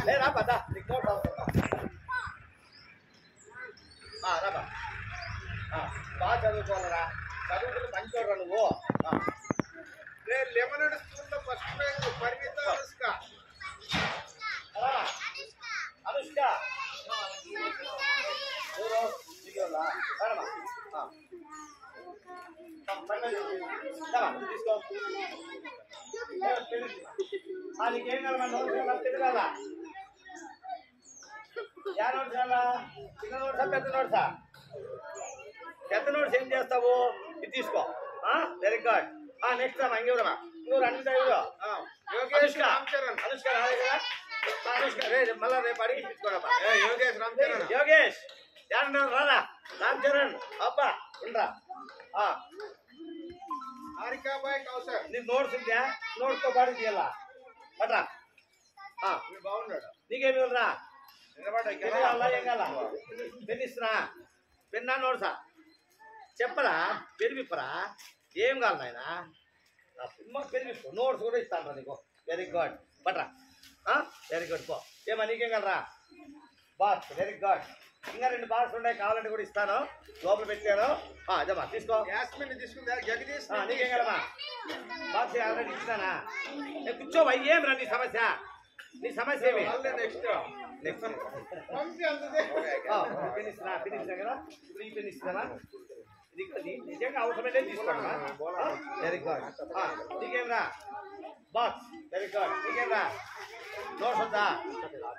రాబా రాబా బాగా చదువుకోవాలరా చదువుకుని మంచోడరా నువ్వు లెమన్ స్కూల్లో ఫస్ట్ ర్యాంక్ పరిమిత అనుష్క అనుష్క తీసుకో నీకేం కాదు నోట్స్ కదా యా నోట్స్ కావాలా చిన్న నోట్సా పెద్ద నోట్సా పెద్ద నోట్స్ ఏం చేస్తావు ఇది తీసుకో వెరీ గుడ్ నెక్స్ట్ అమ్మా ఇంకెవరమ్మా ఇంకెవరు అన్ని యోగేష్ రామ్ చరణ్ అనుష్క రాలే కదా అనుష్క మళ్ళా రేపు అడిగి తీసుకోడమ్మా యోగేష్ రామ్ చరణ్ యోగేష్ యాడన్నా రారా రామ్ చరణ్ అబ్బా ఉండరా హారికాబాయ్ కౌసర్ నీకు నోట్స్ ఉందా నోట్స్తో పాటు తీయాలా పట్రా బాగున్నాడు నీకేమి రా ఏం కావాలా పెన్ ఇస్తున్నా పెన్నా నోట్సా చెప్పరా పెరిగిప్పరా ఏం కావాలి నాయన పెరిగిప్పు నోట్స్ కూడా ఇస్తాను నీకు వెరీ గుడ్ పట్రా వెరీ గుడ్ పో ఏమా నీకేం కాలరా బాక్స్ వెరీ గుడ్ ఇంకా 2 బాక్స్ ఉన్నాయి కావాలంటే కూడా ఇస్తాను లోపల పెట్టాను అదేమ్మా తీసుకో యాస్మిన్ తీసుకుందా జగదీష్ నీకేం కదమ్మా బాక్స్ ఆల్రెడీ ఇస్తానా కూర్చోవా ఏం రా నీ సమస్య ఏమి నెక్స్ట్ పెన్ ఇస్తున్నా కదా ఇప్పుడు ఈ పెన్ ఇస్తున్నానా ఇది నిజంగా అవసరమైతే తీసుకోండి వెరీ గుడ్ నీకేం రా బాక్స్ వెరీ గుడ్ నీకేం రా నోట్స్ వద్దా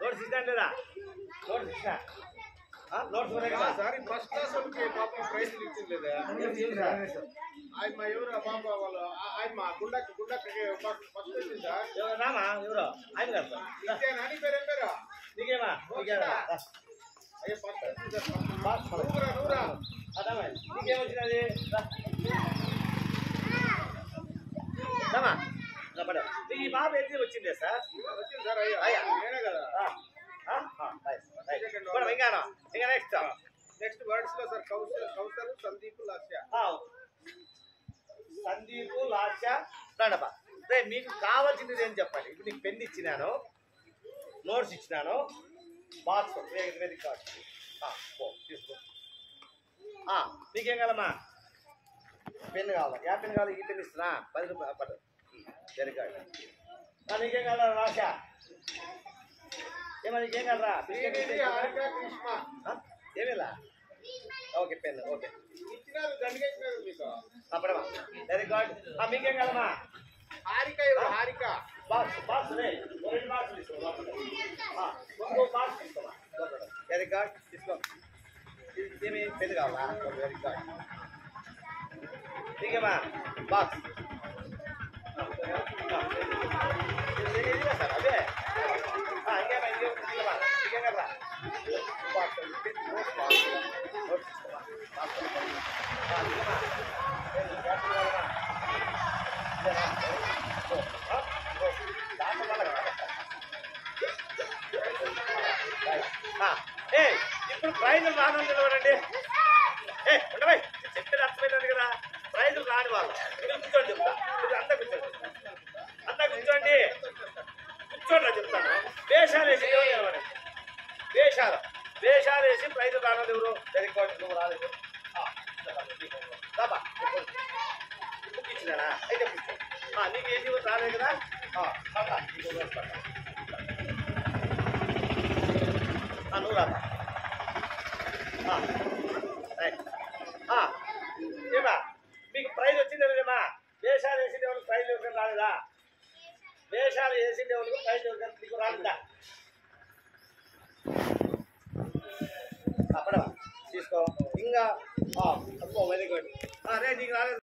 నోట్స్ ఇస్తాను లేదా నోట్స్ ఇస్తా నోట్స్ ఉన్నాయి కదా సార్ ఫస్ట్ క్లాస్ వాళ్ళకి పాపం ప్రైజ్లు ఇచ్చింది ఆయన ఎవరు బాబా వాళ్ళు ఆయన గుండకి ఫస్ట్ వచ్చింది సార్ రామా ఎవరు ఆయన కాదు నాని పేరు ఏం పేరు నీకేమా నీకేమా అయ్యే ఫస్ట్ వచ్చింది నూరా అదమ్మా నీకేమొచ్చినది రామా నీకు ఈ బాబు ఎత్తి వచ్చిందే సార్ వచ్చింది సార్ అయ్యా నేనే కదా ఇంకా నెక్స్ట్ వర్డ్స్ లో సార్ కౌసర్ సందీప్ లాస్య సందీప్ లాస్య రాడబ్బా రే మీకు కావాల్సింది ఏం చెప్పండి ఇప్పుడు నీకు పెన్ ఇచ్చినాను నోట్స్ ఇచ్చినాను బాక్స్ వెరీ గుడ్ తీసుకో నీకేం కావాలమ్మా పెన్ కావాలా యా పెన్ కావాలి ఈ పెన్ ఇస్తున్నా 10 రూపాయలు పట్టు వెరీ గుడ్ నీకేం కావాలా రాశా ఏమో నీకేం కావాలరా ఏమిలా ఓకే పెన్ ఓకే ఇచ్చినారు దండగా ఇచ్చినారు మీకు అప్పుడమ్మా వెరీ గుడ్ మీకేం కావాలమ్మా హారిక బాక్స్ రే 2 బాక్స్ తీసుకో బాక్స్ తీసుకోమా వెరీ గుడ్ తీసుకో ఏమి పెన్ కావాలా వెరీ గుడ్ నీకేమా బాక్స్ సార్ అదే ఇంకేమా ఇంకేం కదా ఇప్పుడు ప్రైజులు రాను నిలబడండి ఉండవై చెప్పేది అర్థమైంది కదా ప్రైజులు రాని వాళ్ళు కూర్చోండి చెప్తా అంతా కూర్చోండి కూర్చోండి చెప్తాను వేషాలు వేసి నిలబడండి వేషాలు వేసి ప్రైజులు రానది ఎవరు వెరీ గుడ్ నువ్వు రాలేదు బాబా బుక్ ఇచ్చినానా అయితే కూర్చో నీకు ఏది రాలేదు కదా నువ్వు రాబా ఏమా మీకు ప్రైజ్ వచ్చింది లేదమ్మా వేషాలు వేసిండే వాళ్ళకి ప్రైజ్ ఎవరికైనా రాలేదా వేషాలు వేసిండే వాళ్ళకి ప్రైజ్ ఎవరికైనా నీకు రాలేదా అప్పుడమ్మా తీసుకో ఇంకా వెరీ గుడ్ రే నీకు రాలేదు